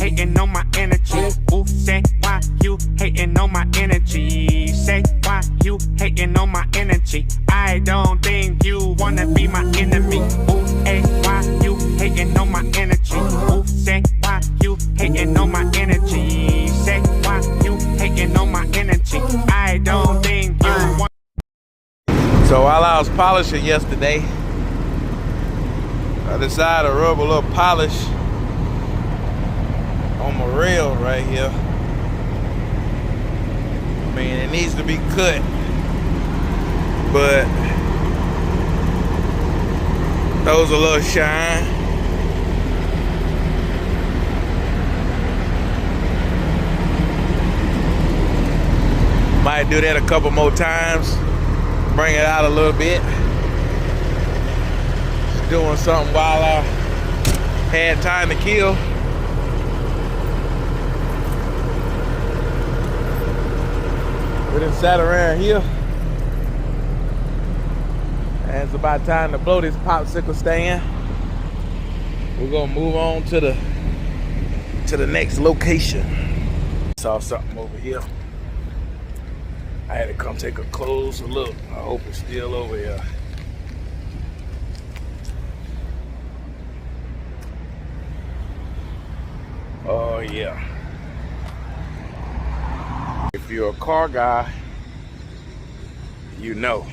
hating on my energy? Ooh, say why you hating on my energy? Say why you hating on my energy? I don't think you wanna be my enemy. Ooh, hey, why you hating on my energy? Ooh, say why you hating on my energy? Say why you hating on my energy? I don't think you want. So while I was polishing yesterday, I decided to rub a little polish on my rail right here. I mean, it needs to be cut, but throws a little shine. Might do that a couple more times, bring it out a little bit. Just doing something while I had time to kill. We done sat around here, and it's about time to blow this popsicle stand. We're gonna move on to the next location. Saw something over here. I had to come take a closer look. I hope it's still over here. Oh yeah. If you're a car guy, you know.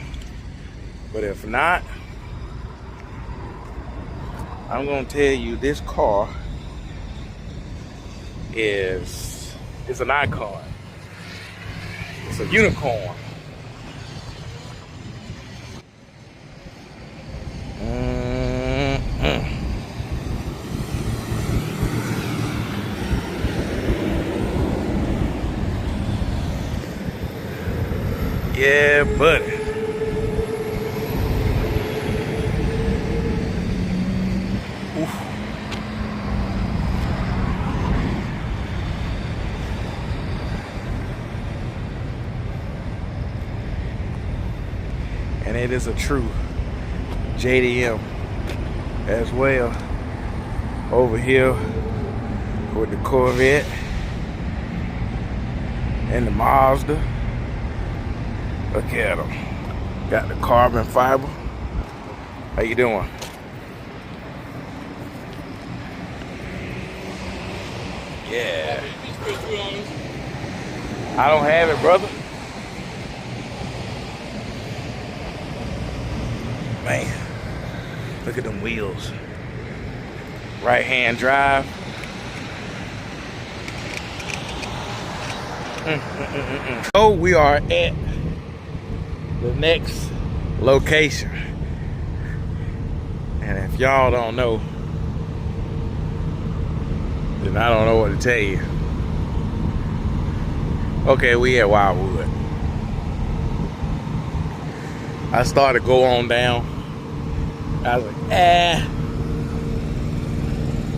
But if not, I'm gonna tell you this car is an icon. It's a unicorn. Yeah, buddy. Oof. And it is a true JDM as well. Over here with the Corvette and the Mazda. Look at them. Got the carbon fiber. How you doing? Yeah. I don't have it, brother. Man, look at them wheels. Right-hand drive. So we are at the next location, and if y'all don't know, then I don't know what to tell you. Okay, we at Wildwood. I started to go on down. I was like,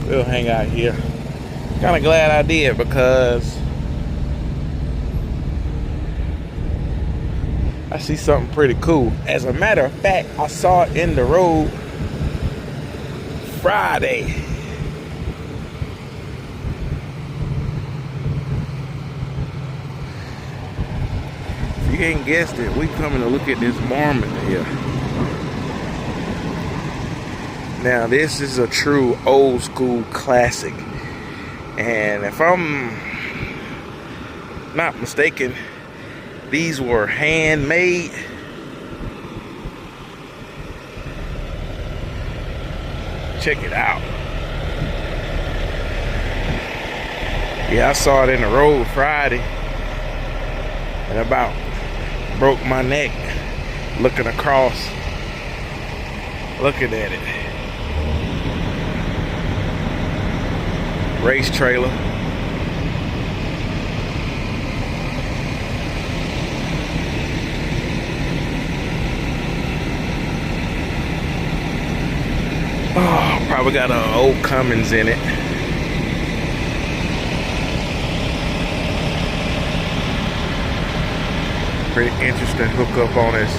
we'll hang out here. Kind of glad I did, because I see something pretty cool. As a matter of fact, I saw it in the road Friday. If you ain't guessed it, we coming to look at this Marmot here. Now, this is a true old school classic. And if I'm not mistaken, these were handmade. Check it out. Yeah, I saw it in the road Friday and about broke my neck looking across, looking at it. Race trailer. Oh, probably got an old Cummins in it. Pretty interesting hookup on this.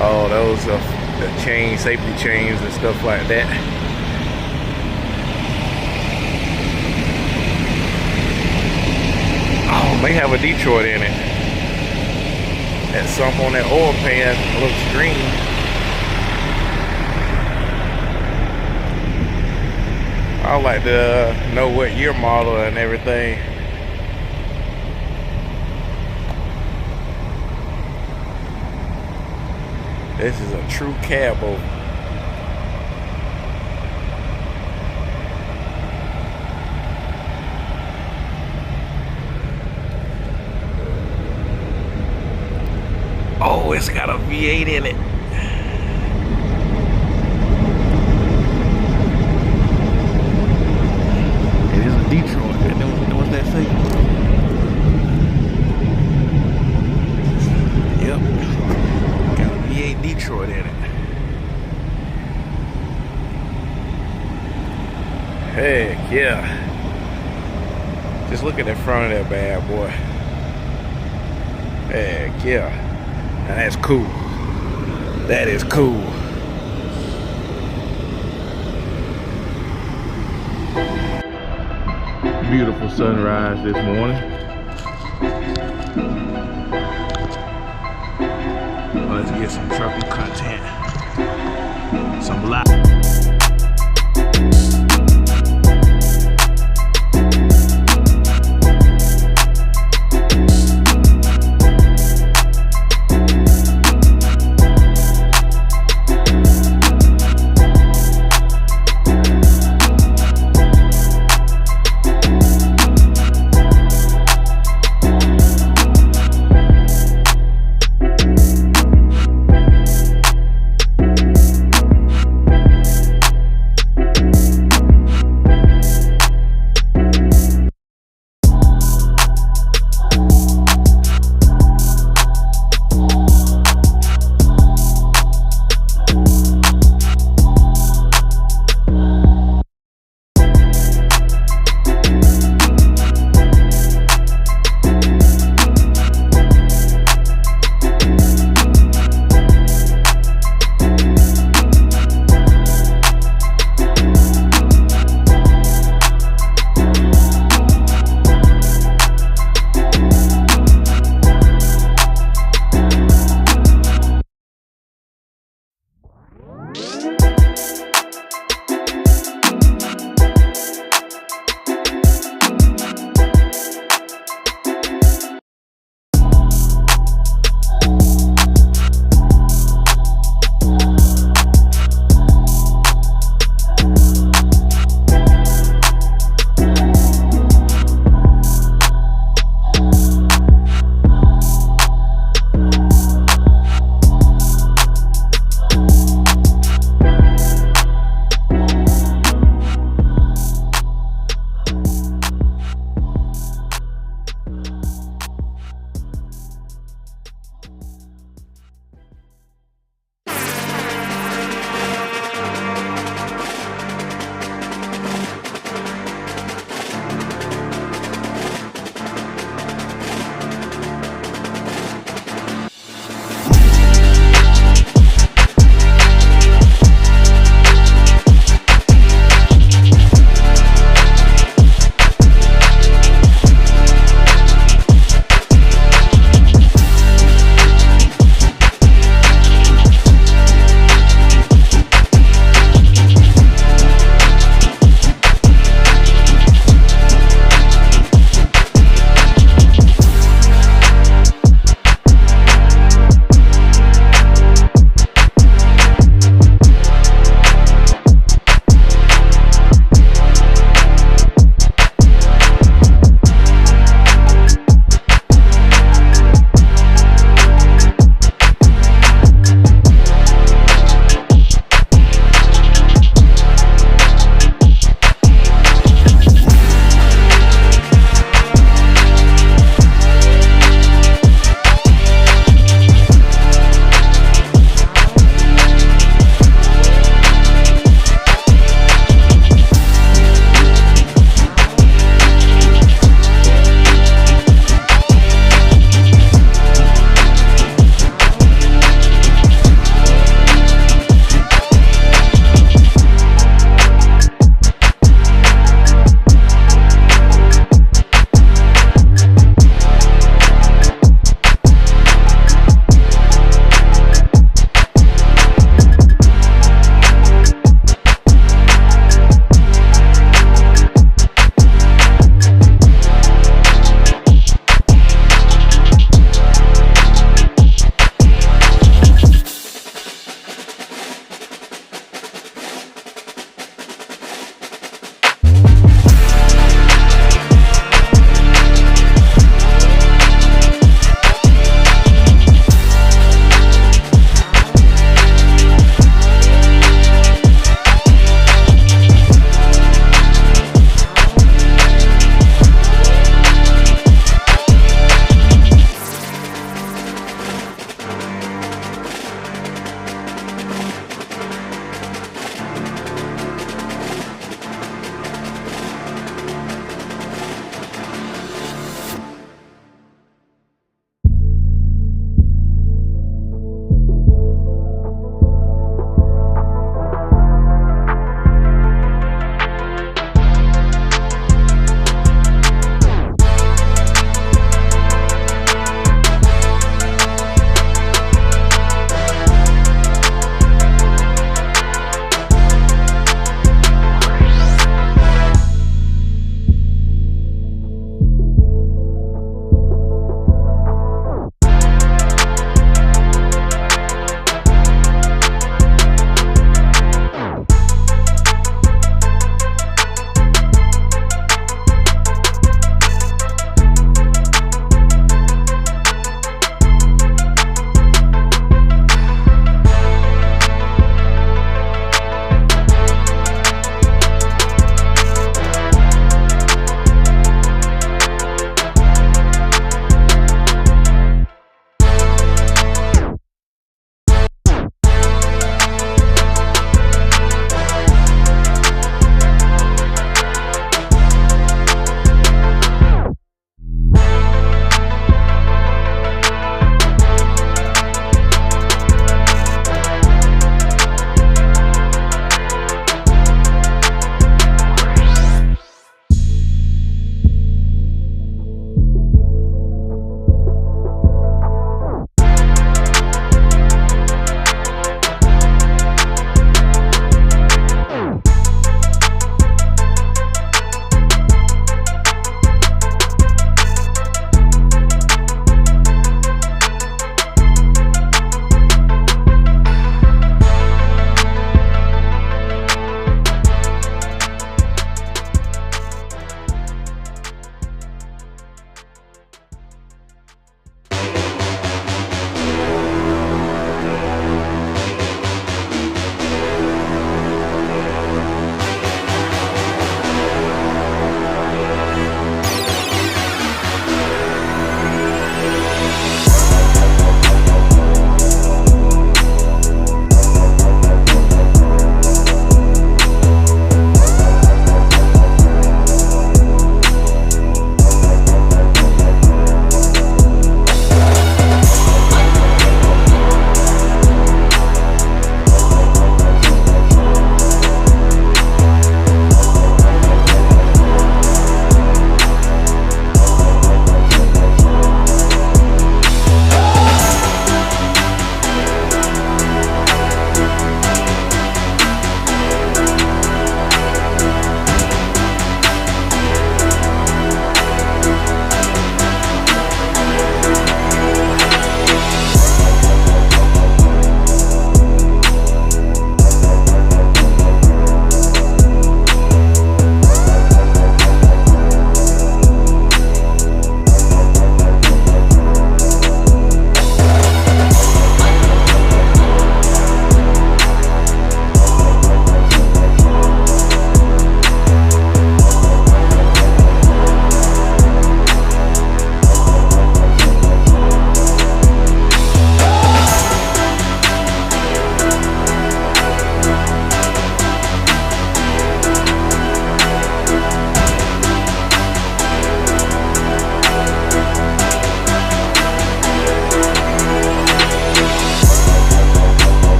Oh, those are the chain, safety chains and stuff like that. May have a Detroit in it. That sump on that oil pan looks green. I like to know what year model and everything. This is a true cabo. Oh, it's got a V8 in it. It is a Detroit. What's that say? Yep. Got a V8 Detroit in it. Heck yeah. Just look at the front of that bad boy. Heck yeah. Now that's cool. That is cool. Beautiful sunrise this morning. Let's get some trucking content. Some live.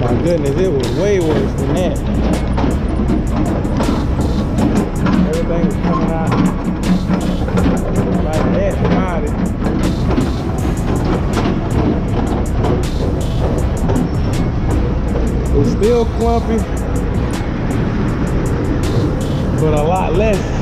my goodness, it was way worse than that. Everything was coming out like that body. It's still clumpy, but a lot less.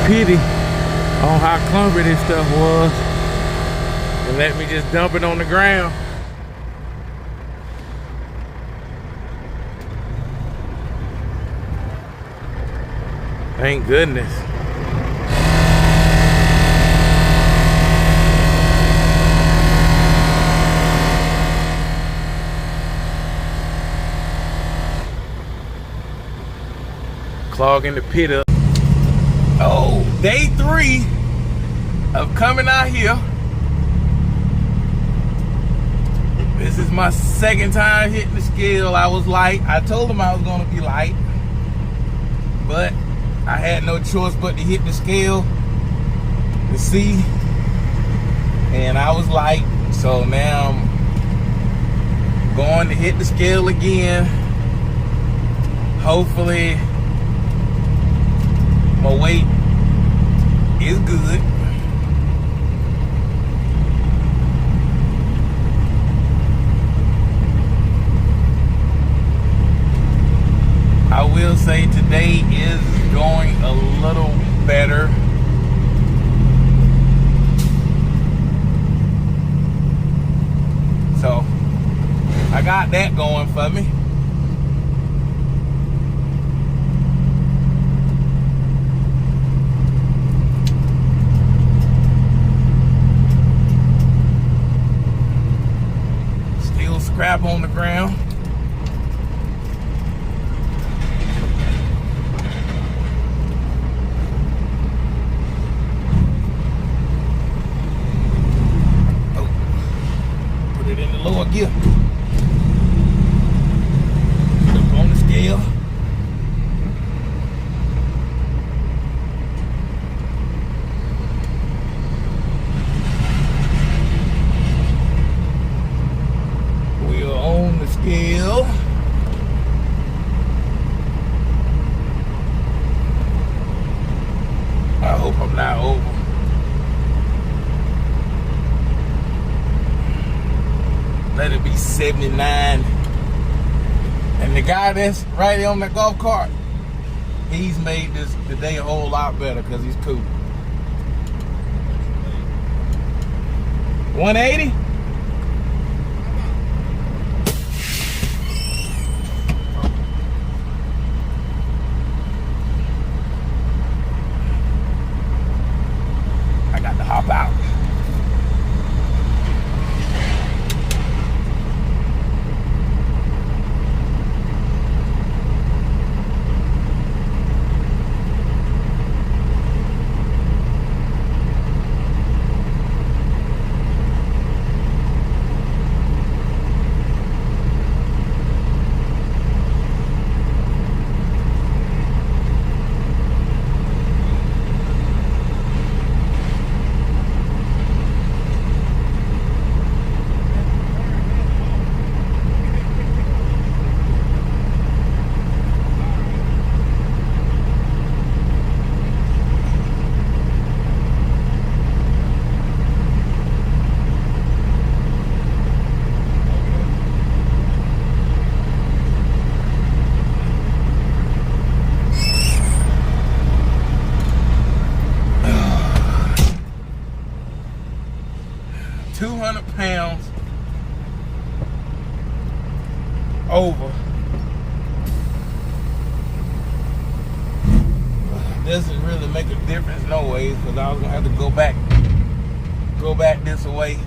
pity on how clumpy this stuff was and let me just dump it on the ground. Thank goodness. Clogging the pit up. Oh, day 3 of coming out here. This is my second time hitting the scale. I was light. I told them I was gonna be light, but I had no choice but to hit the scale to see, and I was light. So now I'm going to hit the scale again. Hopefully my weight is good. I will say today is going a little better. So I got that going for me. Still scrap on the ground. Lower gear. Up on the scale. We are on the scale. I hope I'm not over. Let it be 79. And the guy that's right on the golf cart, he's made this today a whole lot better because he's cool. 180? I got to hop out. £200 over. Doesn't really make a difference no ways, because I was gonna have to go back this way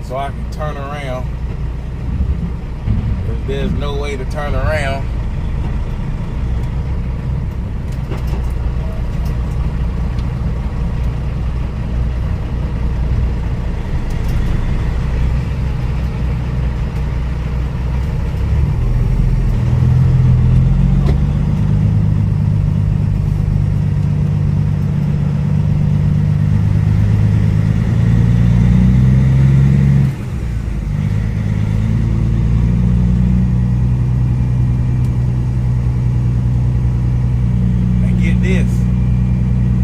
so I can turn around. If there's no way to turn around,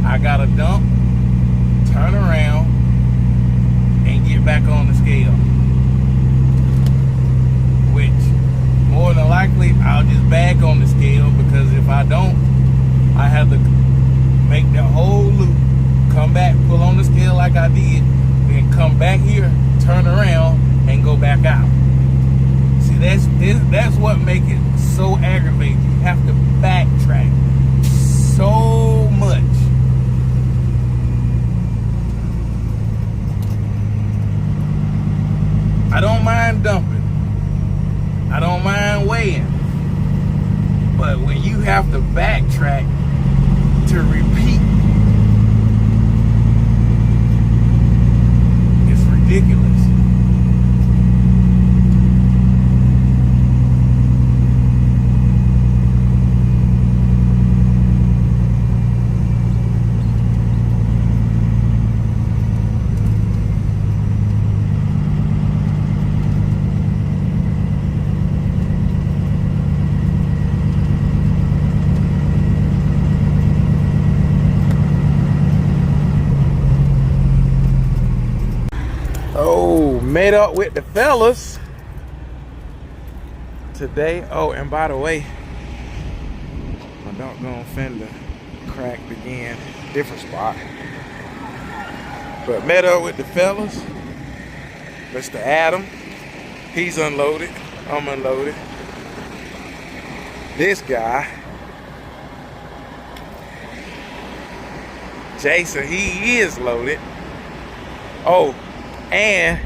I gotta dump, turn around, and get back on the scale. Which, more than likely, I'll just back on the scale, because if I don't, I have to That's what makes it so aggravating. You have to backtrack so much. I don't mind dumping. I don't mind weighing. But when you have to backtrack to repeat, it's ridiculous. Met up with the fellas today. Oh, and by the way, my doggone fender cracked again. Different spot. But met up with the fellas. Mr. Adam, he's unloaded. I'm unloaded. This guy, Jason, he is loaded. Oh, and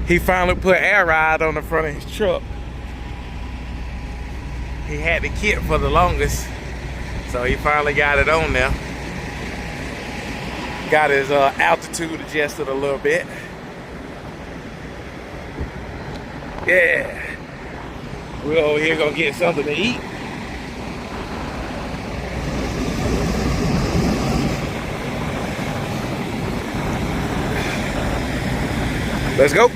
he finally put air ride on the front of his truck. He had the kit for the longest, so he finally got it on there. Got his altitude adjusted a little bit. Yeah. We're over here gonna get something to eat. Let's go.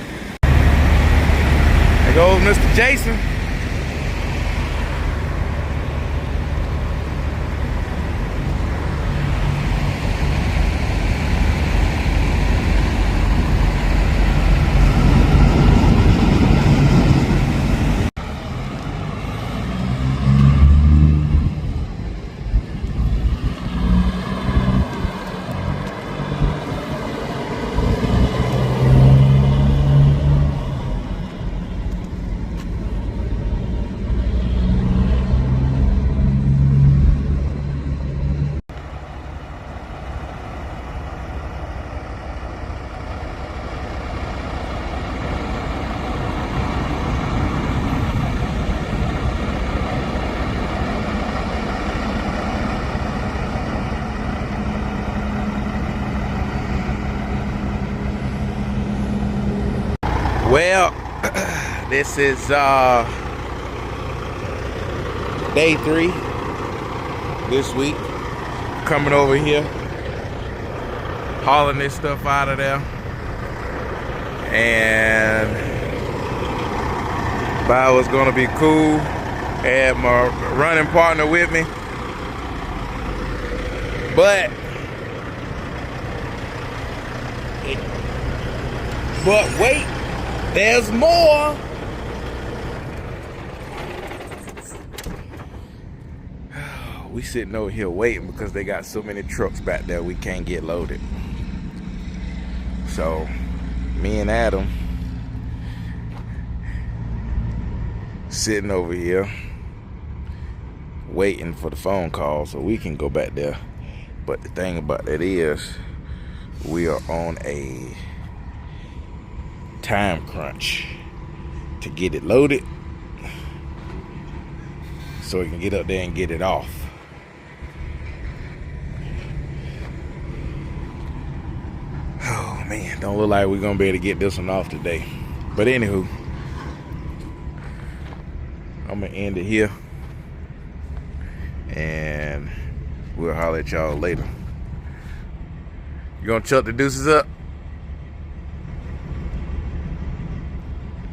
There goes Mr. Jason. Well, this is day 3 this week. Coming over here, hauling this stuff out of there, and thought it was gonna be cool. Had my running partner with me, but wait. There's more. We sitting over here waiting because they got so many trucks back there we can't get loaded. So me and Adam sitting over here waiting for the phone call so we can go back there. But the thing about that is we are on a time crunch to get it loaded so we can get up there and get it off. Oh man, don't look like we're gonna be able to get this one off today. But anywho, I'm gonna end it here and we'll holler at y'all later. You gonna chuck the deuces up?